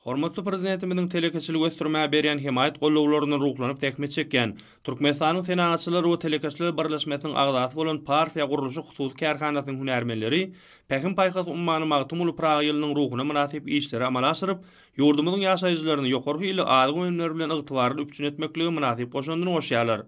Hormatly prezidentimiň telekeçilik ösdürmä berýän himayet gollawlaryny ruhlanyp tähmet çekýän Türkmenistanyň Senatçylar we Telekeçiler Birleşmesiniň agzasy bolan partiýa gurulşy hususy kärhanasynyň hünärmenleri Pähim Paýkas ummany magtymly Praga ýylynyň ruhyna münasip işleri amala aşyryp, ýurdumyzyň ýaşaýjylaryny ýokarky ýyly adyg öňümler bilen ygtybarly üpçün etmekligi münasip goşandyny goşýarlar.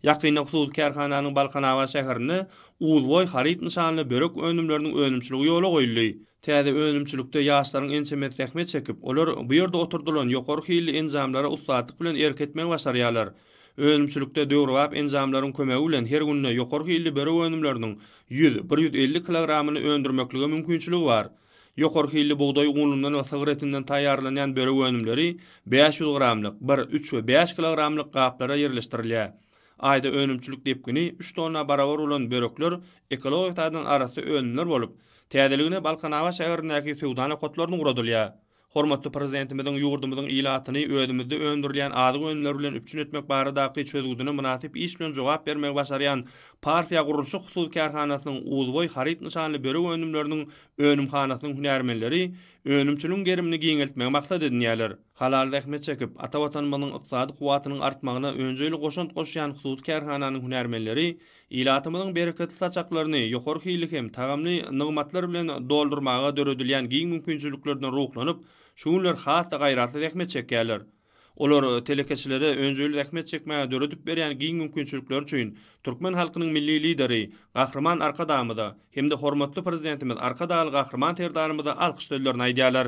Ýakynda hususy kärhananyň Balkanawa şäherine Uzboy harit nişanly börek önümleriniň önümçiligi ýola goýuldy. Täze önümçilikde ýaşlaryň ençemet tähmet çekip, olar bu ýerde oturdulan ýokarky ýyly enzamlara ustatlyk bilen erketmek başarýarlar. Önümçilikde döwrap enzamlaryň kömegi bilen her günne ýokarky ýyly börek önümleriniň 100-150 kilogramy öndürmekligi mümkinçiligi bar. Ýokarky ýyly buğday unundan we sygyr etinden taýýarlanýan börek önümleri 500 gramlyk, 3 we 5 kilogramlyk gaplara ýerleşdirilýär. Aýda önümçilik depgini 3 tonna barabar bolan börekler ekologik taýdan arasy önümler bolup, täzeligine Balkanawa şäherindäki sewda kotlaryny guradylýar. Hormatly prezidentimiziň ýurdumyzyň ilatyny ödümizde öndürilýän adyg önümler bilen üpçün etmek baradaky çözgüdüne münasip iş bilen jogap bermek başarýan partiýa gurulşy hususy kärhanasynyň Uzboy harit nişanly börek önümleriniň önümhanasynyň hünärmenleri önümçiligiň gerimini giňeltmek maksat edinýärler. Halal tähmet çekip, ata watanymyzyň ykdysady kuwatynyň artmagyna öňjeli goşant goşýan hususy kärhananyň hünärmenleri ilatymyzyň bereketli saçaklaryny ýokarky ýyly hem tagamly nygmatlar bilen doldurmaga döredilýän giň mümkinçiliklerden ruhlanyp, şuňlar hasda gaýratly tähmet çekýärler. Olar telekeçilere öňjeli tähmet çekmäge döredip berýän giň mümkinçilikler üçin türkmen halkynyň milli lideri, gahrman arkadamyda hem de hormatly prezidentimiz arkadaly gahrman terdarymyza alkyş döwlerini aýdýarlar.